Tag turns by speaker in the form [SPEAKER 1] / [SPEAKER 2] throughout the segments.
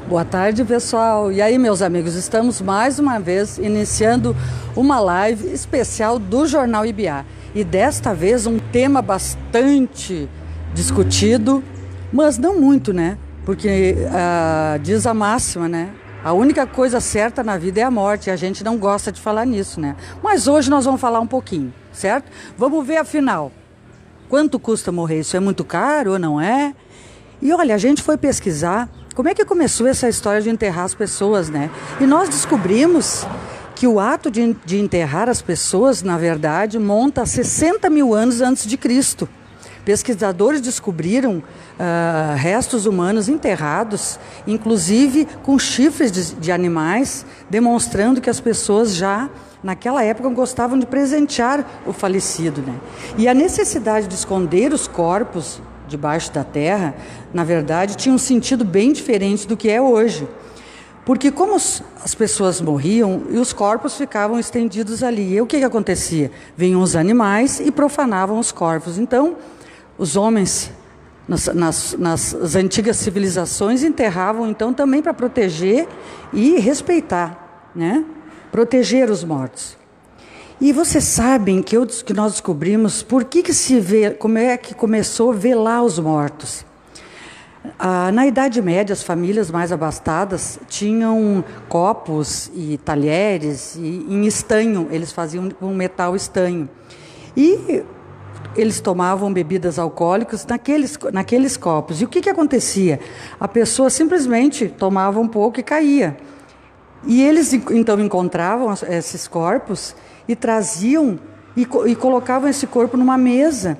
[SPEAKER 1] Boa tarde, pessoal. E aí, meus amigos, estamos mais uma vez iniciando uma live especial do Jornal IBA. E desta vez um tema bastante discutido, mas não muito, né? Porque diz a máxima, né? A única coisa certa na vida é a morte, e a gente não gosta de falar nisso, né? Mas hoje nós vamos falar um pouquinho, certo? Vamos ver afinal, quanto custa morrer? Isso é muito caro ou não é? E olha, a gente foi pesquisar como é que começou essa história de enterrar as pessoas, né? E nós descobrimos que o ato de enterrar as pessoas, na verdade, monta 60 mil anos antes de Cristo. Pesquisadores descobriram restos humanos enterrados, inclusive com chifres de animais, demonstrando que as pessoas já, naquela época, gostavam de presentear o falecido, né? E a necessidade de esconder os corpos debaixo da terra, na verdade, tinha um sentido bem diferente do que é hoje. Porque como as pessoas morriam e os corpos ficavam estendidos ali, e o que acontecia? Vinham os animais e profanavam os corpos. Então, os homens, nas antigas civilizações, enterravam então também para proteger e respeitar, né? Proteger os mortos. E vocês sabem que nós descobrimos por que se vê, como é que começou a velar os mortos. Na Idade Média, as famílias mais abastadas tinham copos e talheres em estanho, eles faziam um metal estanho. E eles tomavam bebidas alcoólicas naqueles copos. E o que acontecia? A pessoa simplesmente tomava um pouco e caía. E eles então encontravam esses corpos e traziam e colocavam esse corpo numa mesa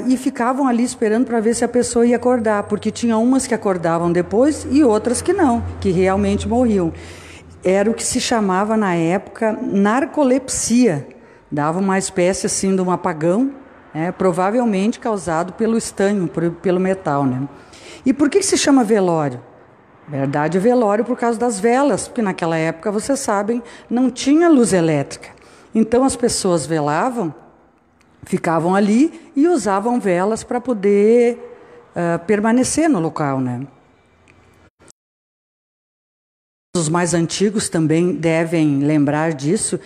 [SPEAKER 1] e ficavam ali esperando para ver se a pessoa ia acordar, porque tinha umas que acordavam depois e outras que não, que realmente morriam. Era o que se chamava na época narcolepsia, dava uma espécie assim de um apagão, provavelmente causado pelo estanho, pelo metal, né? E por que se chama velório? Verdade, velório por causa das velas, porque naquela época, vocês sabem, não tinha luz elétrica. Então as pessoas velavam, ficavam ali e usavam velas para poder permanecer no local, né? Os mais antigos também devem lembrar disso.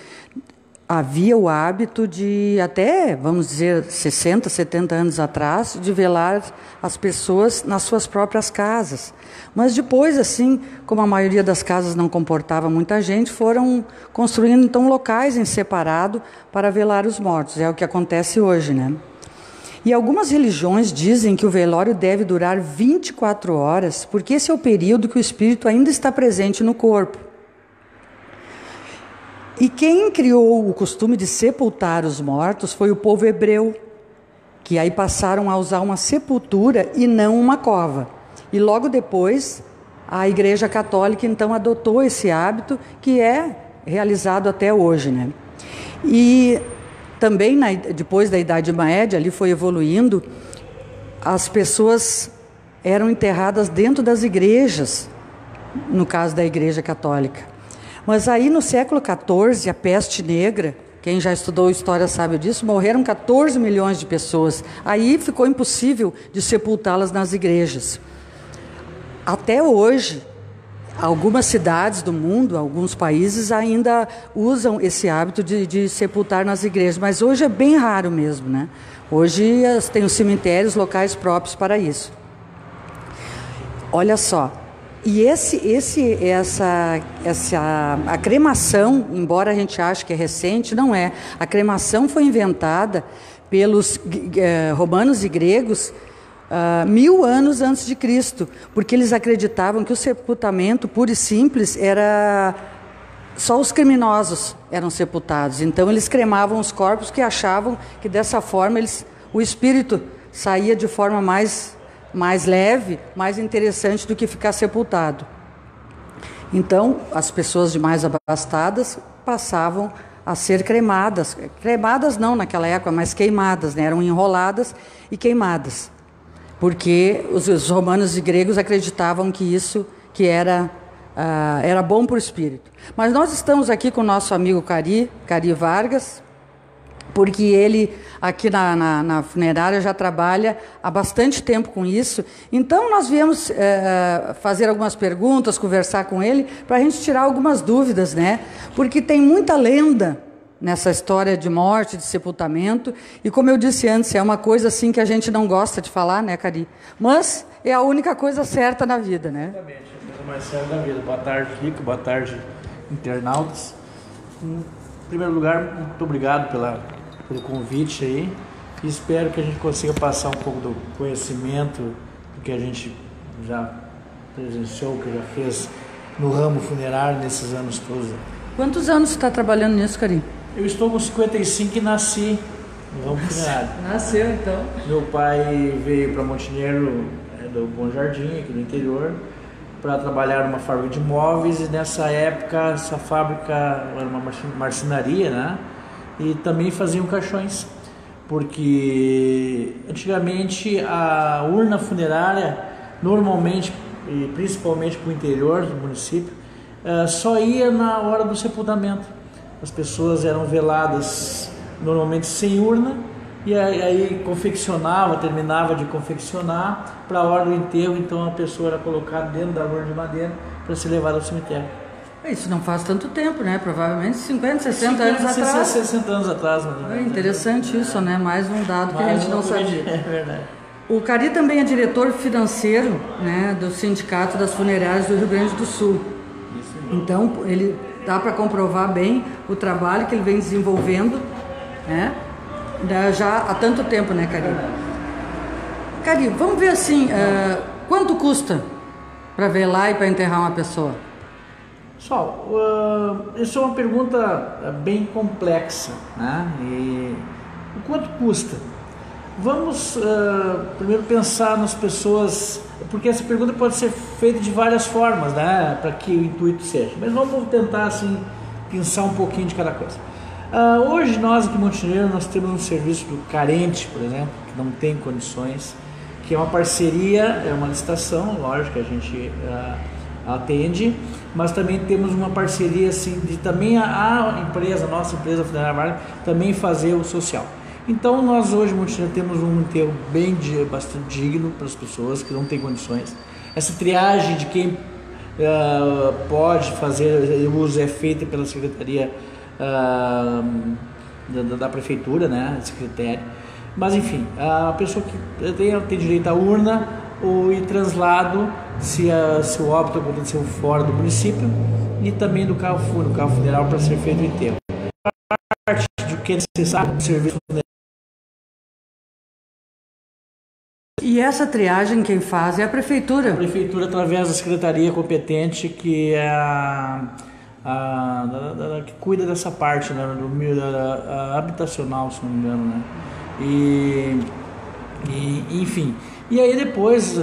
[SPEAKER 1] Havia o hábito de, até, vamos dizer, 60, 70 anos atrás, de velar as pessoas nas suas próprias casas. Mas depois, assim, como a maioria das casas não comportava muita gente, foram construindo, então, locais em separado para velar os mortos. É o que acontece hoje, né? E algumas religiões dizem que o velório deve durar 24 horas, porque esse é o período que o espírito ainda está presente no corpo. E quem criou o costume de sepultar os mortos foi o povo hebreu, que aí passaram a usar uma sepultura e não uma cova. E logo depois, a Igreja Católica então adotou esse hábito, que é realizado até hoje, né? E também, depois da Idade Média, ali foi evoluindo, as pessoas eram enterradas dentro das igrejas, no caso da Igreja Católica. Mas aí no século XIV, a peste negra, quem já estudou história sabe disso, morreram 14 milhões de pessoas. Aí ficou impossível de sepultá-las nas igrejas. Até hoje, algumas cidades do mundo, alguns países ainda usam esse hábito de sepultar nas igrejas, mas hoje é bem raro mesmo, né? Hoje tem os cemitérios, locais próprios para isso. Olha só. E a cremação, embora a gente ache que é recente, não é. A cremação foi inventada pelos romanos e gregos 1000 anos antes de Cristo, porque eles acreditavam que o sepultamento puro e simples era só os criminosos eram sepultados. Então eles cremavam os corpos, que achavam que dessa forma o espírito saía de forma mais leve, mais interessante do que ficar sepultado. Então, as pessoas de mais abastadas passavam a ser cremadas. Cremadas não naquela época, mas queimadas, né? Eram enroladas e queimadas. Porque os romanos e gregos acreditavam que isso era bom para o espírito. Mas nós estamos aqui com o nosso amigo Cari Vargas, porque ele aqui na funerária já trabalha há bastante tempo com isso. Então nós viemos fazer algumas perguntas, conversar com ele, para a gente tirar algumas dúvidas, né? Porque tem muita lenda nessa história de morte, de sepultamento, e como eu disse antes, é uma coisa assim que a gente não gosta de falar, né, Cari? Mas é a única coisa certa na vida, né?
[SPEAKER 2] Exatamente, é a coisa mais certa da vida. Boa tarde, Rico, boa tarde, internautas. Em primeiro lugar, muito obrigado pelo convite aí, e espero que a gente consiga passar um pouco do conhecimento do que a gente já presenciou, que já fez no ramo funerário nesses anos todos.
[SPEAKER 1] Quantos anos você está trabalhando nisso, Cari?
[SPEAKER 2] Eu estou com 55 e nasci no ramo funerário.
[SPEAKER 1] Nasceu, então.
[SPEAKER 2] Meu pai veio para Montenegro, do Bom Jardim, aqui do interior, para trabalhar numa fábrica de móveis, e nessa época essa fábrica era uma marcenaria, né? E também faziam caixões, porque antigamente a urna funerária, normalmente, e principalmente para o interior do município, só ia na hora do sepultamento. As pessoas eram veladas normalmente sem urna, e aí terminava de confeccionar para a hora do enterro. Então a pessoa era colocada dentro da urna de madeira para ser levada ao cemitério.
[SPEAKER 1] Isso não faz tanto tempo, né? Provavelmente 50, 60 anos atrás.
[SPEAKER 2] 60 anos atrás.
[SPEAKER 1] É interessante isso, né? Mais um dado que a gente não sabia.
[SPEAKER 2] É verdade.
[SPEAKER 1] O Cari também é diretor financeiro, né, do Sindicato das Funerárias do Rio Grande do Sul. Então, ele dá para comprovar bem o trabalho que ele vem desenvolvendo, né, já há tanto tempo, né, Cari? Cari, vamos ver assim, quanto custa para velar e para enterrar uma pessoa?
[SPEAKER 2] Pessoal, isso é uma pergunta bem complexa, né? E o quanto custa? Vamos primeiro pensar nas pessoas, porque essa pergunta pode ser feita de várias formas, né? Para que o intuito seja. Mas vamos tentar assim pensar um pouquinho de cada coisa. Hoje nós aqui em Montenegro nós temos um serviço do carente, por exemplo, que não tem condições, que é uma parceria, é uma licitação, lógico que a gente atende, mas também temos uma parceria assim de também a empresa, a nossa empresa funerária, também fazer o social. Então nós hoje em Montenegro temos um enterro bastante digno para as pessoas que não têm condições. Essa triagem de quem pode fazer o uso é feita pela Secretaria da Prefeitura, né, esse critério. Mas enfim, a pessoa que tem direito à urna e translado se o óbito aconteceu fora do município, e também do carro funeral para ser feito o enterro. A parte do que é necessário do serviço funerário.
[SPEAKER 1] E essa triagem quem faz é a Prefeitura?
[SPEAKER 2] A Prefeitura, através da Secretaria competente, que é que cuida dessa parte, né, habitacional, se não me engano, né? Enfim. E aí depois,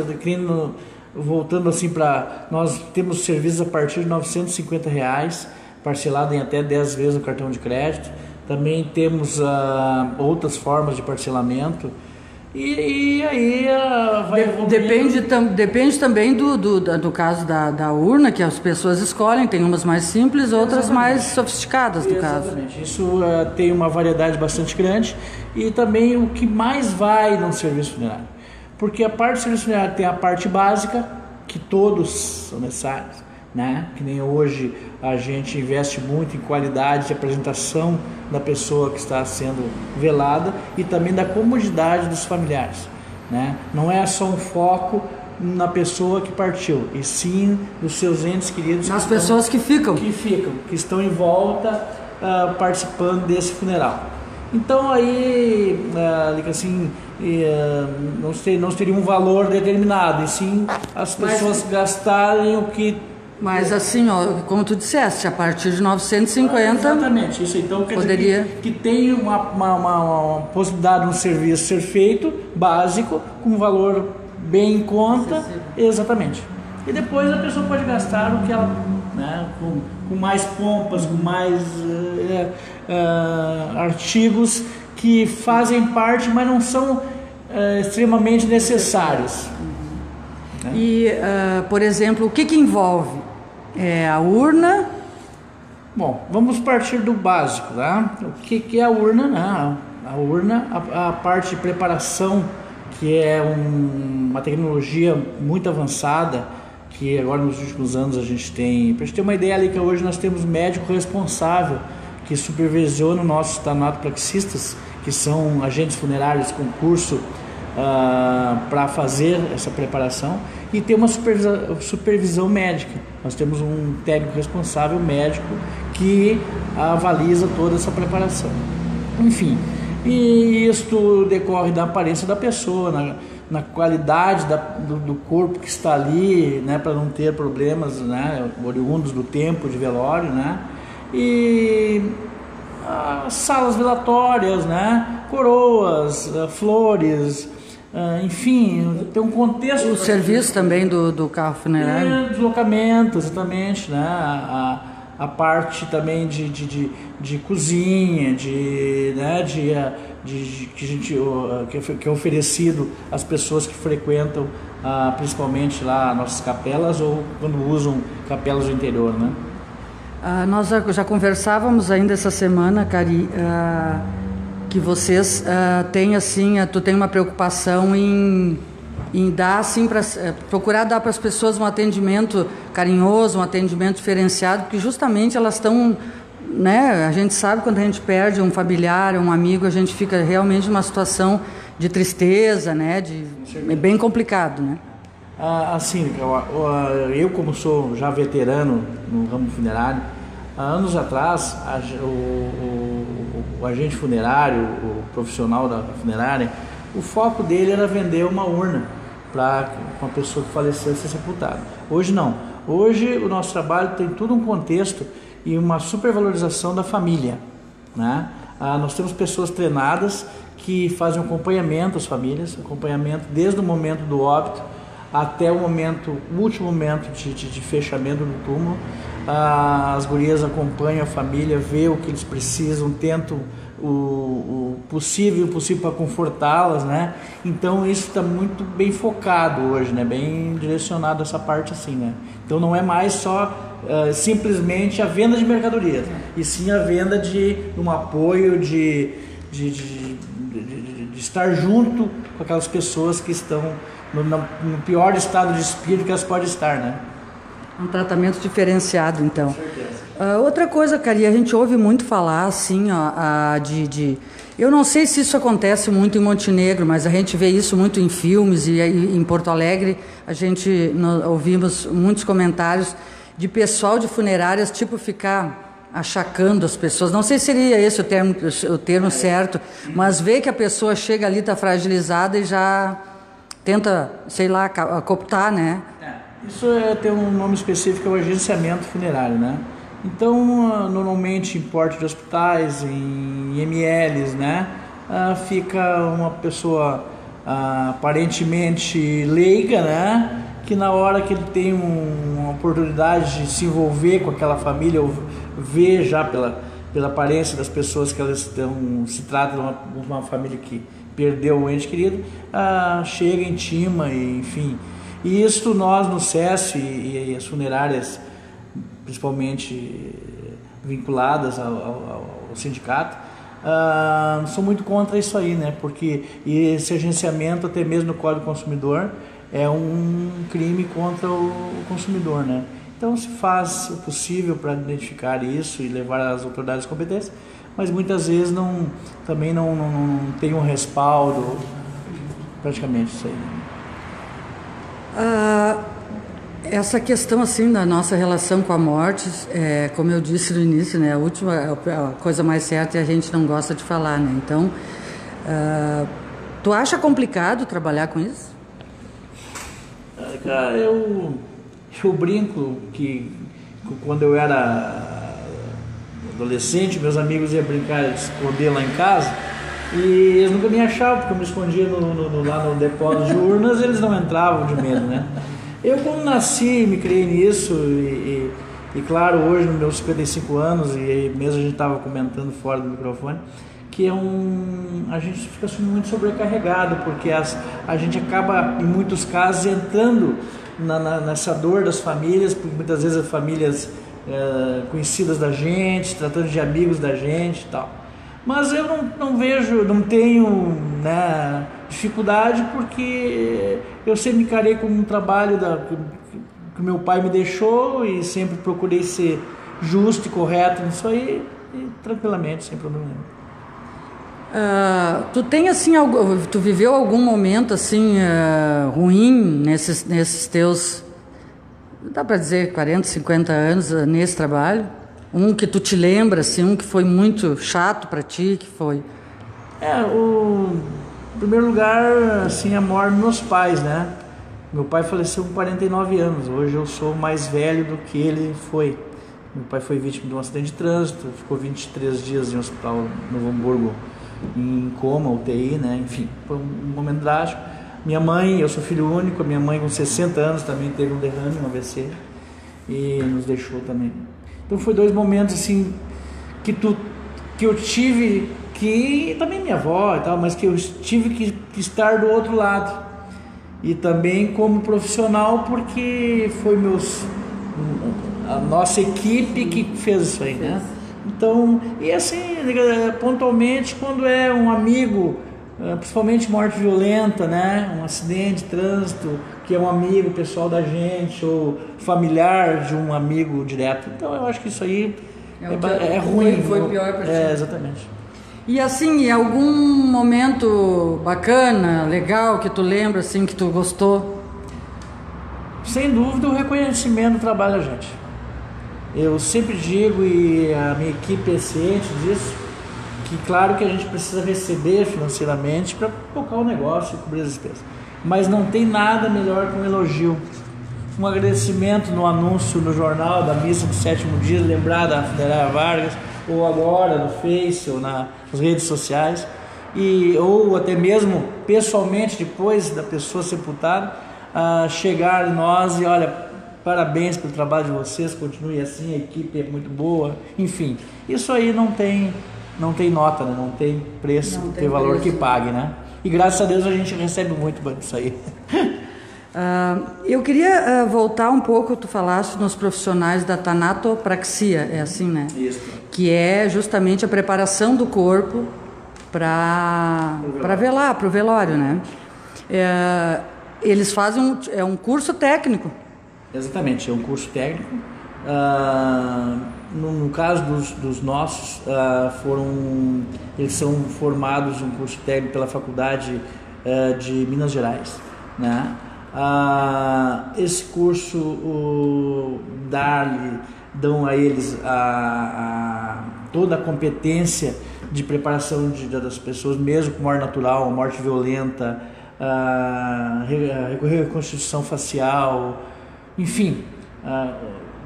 [SPEAKER 2] voltando assim para... Nós temos serviços a partir de R$950, parcelado em até 10 vezes no cartão de crédito. Também temos outras formas de parcelamento. E aí
[SPEAKER 1] depende também do caso da urna, que as pessoas escolhem, tem umas mais simples, outras mais sofisticadas, do caso.
[SPEAKER 2] Exatamente. Isso tem uma variedade bastante grande, e também o que mais vai no serviço funerário. Porque a parte do serviço funerário tem a parte básica, que todos são necessários, né? Que nem hoje a gente investe muito em qualidade de apresentação da pessoa que está sendo velada, e também da comodidade dos familiares, né? Não é só um foco na pessoa que partiu, e sim dos seus entes queridos,
[SPEAKER 1] nas pessoas que
[SPEAKER 2] estão em volta participando desse funeral. Então aí assim, não seria um valor determinado, e sim as pessoas gastarem o que...
[SPEAKER 1] Mas assim, ó, como tu disseste, a partir de 950...
[SPEAKER 2] Exatamente, isso então quer dizer que tem uma possibilidade de um serviço ser feito, básico, com um valor bem em conta. Exatamente. E depois a pessoa pode gastar o que ela... Né, com mais pompas, com mais artigos que fazem parte, mas não são extremamente necessários.
[SPEAKER 1] E, por exemplo, o que envolve? A urna,
[SPEAKER 2] Bom, vamos partir do básico, tá? O que é a urna, né? A urna, a parte de preparação, que é uma tecnologia muito avançada, que agora nos últimos anos a gente tem. Para a gente ter uma ideia ali, que hoje nós temos médico responsável que supervisiona o nosso tanatopraxistas, que são agentes funerários com curso para fazer essa preparação, e tem uma supervisão médica. Nós temos um técnico responsável médico que avaliza toda essa preparação. Enfim, e isso decorre da aparência da pessoa, na qualidade do corpo que está ali, né, para não ter problemas, né, oriundos do tempo de velório, né, e salas velatórias, né, coroas, flores, enfim, tem um contexto.
[SPEAKER 1] O serviço também do carro funerário?
[SPEAKER 2] Deslocamento, exatamente, né, a parte também de cozinha, que é oferecido às pessoas que frequentam principalmente lá nossas capelas ou quando usam capelas do interior, né?
[SPEAKER 1] Nós já conversávamos ainda essa semana, Cari, que vocês têm assim, tu tem uma preocupação em dar assim, procurar dar para as pessoas um atendimento carinhoso, um atendimento diferenciado, porque justamente elas estão, né, a gente sabe quando a gente perde um familiar, um amigo, a gente fica realmente numa situação de tristeza, né, é bem complicado, né?
[SPEAKER 2] Assim, eu como sou já veterano no ramo funerário, há anos atrás o agente funerário, o profissional da funerária, o foco dele era vender uma urna para uma pessoa que faleceu ser sepultada. Hoje não. Hoje o nosso trabalho tem todo um contexto e uma supervalorização da família, né? Nós temos pessoas treinadas que fazem acompanhamento às famílias, acompanhamento desde o momento do óbito até o último momento de fechamento do túmulo. As gurias acompanham a família, vê o que eles precisam, tentam o possível para confortá-las, né? Então isso está muito bem focado hoje, né? Bem direcionado essa parte assim, né? Então não é mais só simplesmente a venda de mercadorias, e sim a venda de um apoio, de estar junto com aquelas pessoas que estão no pior estado de espírito que elas podem estar, né?
[SPEAKER 1] Um tratamento diferenciado, então.
[SPEAKER 2] Com certeza.
[SPEAKER 1] Outra coisa, Cari, a gente ouve muito falar, assim, eu não sei se isso acontece muito em Montenegro, mas a gente vê isso muito em filmes, e em Porto Alegre nós ouvimos muitos comentários de pessoal de funerárias, tipo, ficar achacando as pessoas. Não sei se seria esse o termo certo, mas vê que a pessoa chega ali, está fragilizada e já tenta, sei lá, cooptar, né?
[SPEAKER 2] Isso tem um nome específico, é o agenciamento funerário, né? Então, normalmente em porte de hospitais, em IMLs, né? Fica uma pessoa aparentemente leiga, né? Que na hora que ele tem uma oportunidade de se envolver com aquela família, ou ver já pela aparência das pessoas que elas se trata de uma família que perdeu o ente querido, chega, intima, e, enfim. E isso nós no SESC e as funerárias, principalmente vinculadas ao sindicato, são muito contra isso aí, né? Porque esse agenciamento, até mesmo no Código do Consumidor, é um crime contra o consumidor, né? Então se faz o possível para identificar isso e levar às autoridades competentes, mas muitas vezes também não tem um respaldo, praticamente isso aí.
[SPEAKER 1] Essa questão assim da nossa relação com a morte, como eu disse no início, né, a coisa mais certa, e a gente não gosta de falar, né? Então, tu acha complicado trabalhar com isso?
[SPEAKER 2] Cara, eu brinco que quando eu era adolescente, meus amigos iam brincar de esconder lá em casa, e eles nunca me achavam, porque eu me escondia lá no depósito de urnas, eles não entravam de medo, né? Eu, como nasci, me criei nisso, e claro, hoje, nos meus 55 anos, e mesmo a gente estava comentando fora do microfone, que a gente fica muito sobrecarregado, porque a gente acaba, em muitos casos, entrando nessa dor das famílias, porque muitas vezes as famílias conhecidas da gente, tratando de amigos da gente e tal. Mas eu não vejo, não tenho, né, dificuldade, porque eu sempre encarei como um trabalho que meu pai me deixou, e sempre procurei ser justo e correto nisso aí, e tranquilamente, sem problema nenhum.
[SPEAKER 1] Tu tem assim, tu viveu algum momento assim ruim nesses teus, dá para dizer, 40, 50 anos nesse trabalho? Um que tu te lembra, assim, um que foi muito chato para ti, que foi?
[SPEAKER 2] Em primeiro lugar, assim, a morte dos meus pais, né? Meu pai faleceu com 49 anos, hoje eu sou mais velho do que ele foi. Meu pai foi vítima de um acidente de trânsito, ficou 23 dias em um hospital no Novo Hamburgo, em coma, UTI, né? Enfim, foi um momento drástico. Minha mãe, eu sou filho único, a minha mãe com 60 anos também teve um derrame, um AVC, e nos deixou também. Então foi 2 momentos assim que eu tive que, também minha avó e tal, mas que eu tive que estar do outro lado. E também como profissional, porque foi a nossa equipe que fez isso aí, né? Então, e assim, pontualmente, quando é um amigo, principalmente morte violenta, né? Um acidente de trânsito, que é um amigo pessoal da gente, ou familiar de um amigo direto. Então eu acho que isso aí é ruim.
[SPEAKER 1] Foi pior para ti.
[SPEAKER 2] Exatamente.
[SPEAKER 1] E assim, algum momento bacana, legal, que tu lembra, assim, que tu gostou?
[SPEAKER 2] Sem dúvida, o reconhecimento do trabalho da gente. Eu sempre digo, e a minha equipe é ciente disso, que claro que a gente precisa receber financeiramente para tocar o negócio e cobrir as despesas. Mas não tem nada melhor que um elogio, um agradecimento no anúncio no jornal da missa do 7º dia, lembrar da Funerária Vargas, ou agora no Face, ou nas redes sociais, ou até mesmo pessoalmente, depois da pessoa sepultada, chegar em nós e olha, parabéns pelo trabalho de vocês, continue assim, a equipe é muito boa, enfim, isso aí não tem nota, né? Não tem preço, não tem valor que pague, né? E graças a Deus a gente recebe muito disso aí.
[SPEAKER 1] Eu queria voltar um pouco, tu falaste nos profissionais da tanatopraxia, é assim, né?
[SPEAKER 2] Isso.
[SPEAKER 1] Que é justamente a preparação do corpo para velar, para o velório, né? Eles fazem um curso técnico.
[SPEAKER 2] Exatamente, é um curso técnico. No caso dos nossos, eles são formados um curso técnico pela Faculdade de Minas Gerais, né? Esse curso dão a eles toda a competência de preparação das pessoas, mesmo com morte natural, morte violenta, reconstituição facial, enfim.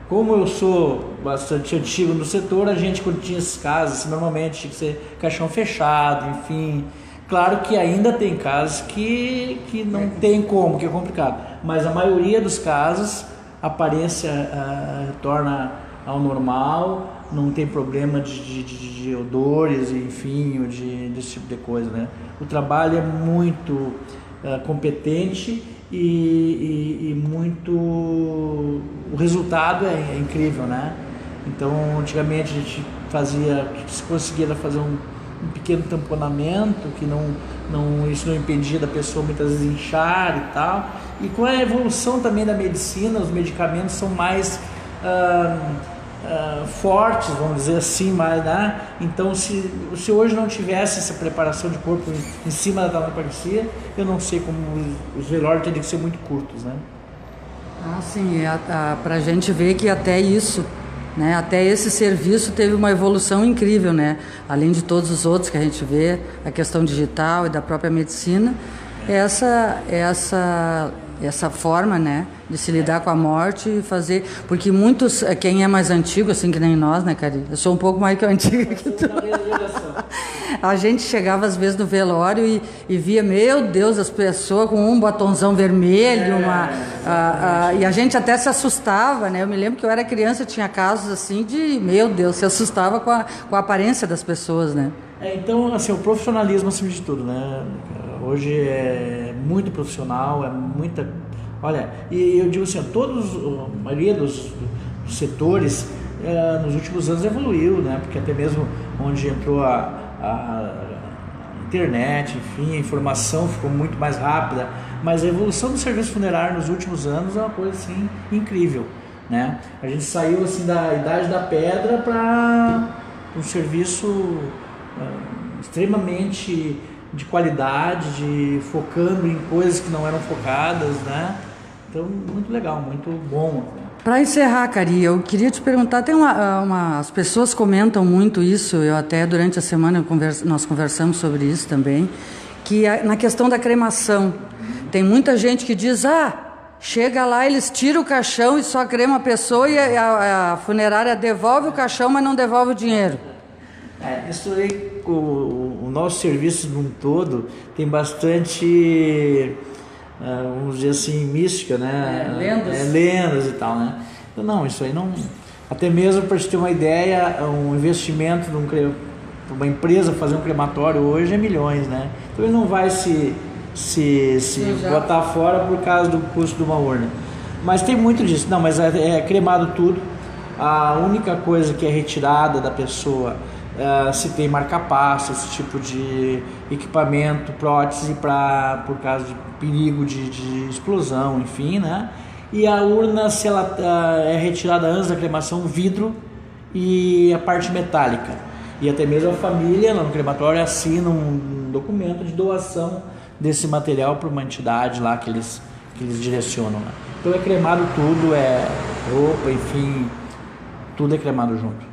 [SPEAKER 2] Como eu sou bastante antigo no setor, a gente, quando tinha esses casos, normalmente tinha que ser caixão fechado, enfim. Claro que ainda tem casos que não tem como, que é complicado, mas a maioria dos casos a aparência retorna ao normal, não tem problema de odores, enfim, desse tipo de coisa, né? O trabalho é muito competente e muito... o resultado é incrível, né? Então, antigamente a gente se conseguia fazer um pequeno tamponamento, que isso não impedia da pessoa muitas vezes inchar e tal. E com a evolução também da medicina, os medicamentos são mais fortes, vamos dizer assim, né? Então, se hoje não tivesse essa preparação de corpo em cima da tanatopraxia, eu não sei como os velórios teriam que ser muito curtos, né?
[SPEAKER 1] Sim, para a gente ver que até isso, né, até esse serviço teve uma evolução incrível, né? Além de todos os outros que a gente vê, a questão digital e da própria medicina, essa forma, né, de se lidar com a morte e fazer, porque muitos, quem é mais antigo, assim que nem nós, né, Cari? Eu sou um pouco mais que antiga que tu. A gente chegava às vezes no velório e via, meu Deus, as pessoas com um batonzão vermelho, e a gente até se assustava, né? Eu me lembro que eu era criança, tinha casos assim de, meu Deus, se assustava com a aparência das pessoas, né?
[SPEAKER 2] Então, assim, o profissionalismo acima de tudo, né? Hoje é muito profissional, é muita... Olha, e eu digo assim, a maioria dos setores nos últimos anos evoluiu, né? Porque até mesmo onde entrou a internet, enfim, a informação ficou muito mais rápida, mas a evolução do serviço funerário nos últimos anos é uma coisa assim incrível, né? A gente saiu assim da idade da pedra para um serviço extremamente de qualidade, focando em coisas que não eram focadas, né? Então, muito legal, muito bom.
[SPEAKER 1] Para encerrar, Cari, eu queria te perguntar, as pessoas comentam muito isso, eu até durante a semana nós conversamos sobre isso também, que na questão da cremação, tem muita gente que diz, chega lá, eles tiram o caixão e só crema a pessoa e a funerária devolve o caixão, mas não devolve o dinheiro.
[SPEAKER 2] Isso aí, o nosso serviço num todo tem bastante... vamos dizer assim, mística, né? Lendas e tal, né? Então, não, isso aí não... Até mesmo para te ter uma ideia, um investimento para uma empresa fazer um crematório hoje é milhões, né? Então ele não vai se botar fora por causa do custo de uma urna. Mas tem muito disso. Não, mas é cremado tudo. A única coisa que é retirada da pessoa... se tem marca-passo, esse tipo de equipamento, prótese por causa de perigo de explosão, enfim, né? E a urna, se ela é retirada antes da cremação, vidro e a parte metálica. E até mesmo a família, no crematório, assina um documento de doação desse material para uma entidade lá que eles direcionam, né? Então é cremado tudo, é roupa, enfim, tudo é cremado junto.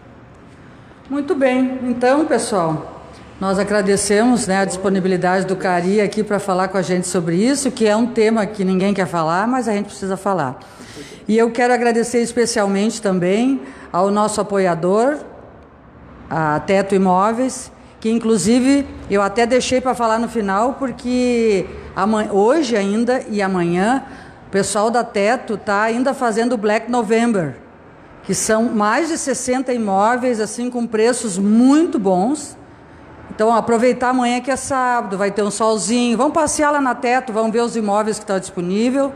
[SPEAKER 1] Muito bem, então pessoal, nós agradecemos, né, a disponibilidade do Cari aqui para falar com a gente sobre isso, que é um tema que ninguém quer falar, mas a gente precisa falar. E eu quero agradecer especialmente também ao nosso apoiador, a Teto Imóveis, que inclusive eu até deixei para falar no final, porque hoje ainda e amanhã o pessoal da Teto está ainda fazendo o Black November, que são mais de 60 imóveis, assim, com preços muito bons. Então, aproveitar amanhã que é sábado, vai ter um solzinho, vão passear lá na Teto, vão ver os imóveis que estão disponíveis,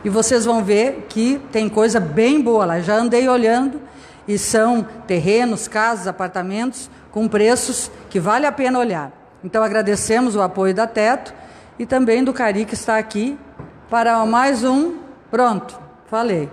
[SPEAKER 1] e vocês vão ver que tem coisa bem boa lá. Já andei olhando, e são terrenos, casas, apartamentos, com preços que vale a pena olhar. Então, agradecemos o apoio da Teto, e também do Cari, que está aqui, para mais um... Pronto, falei.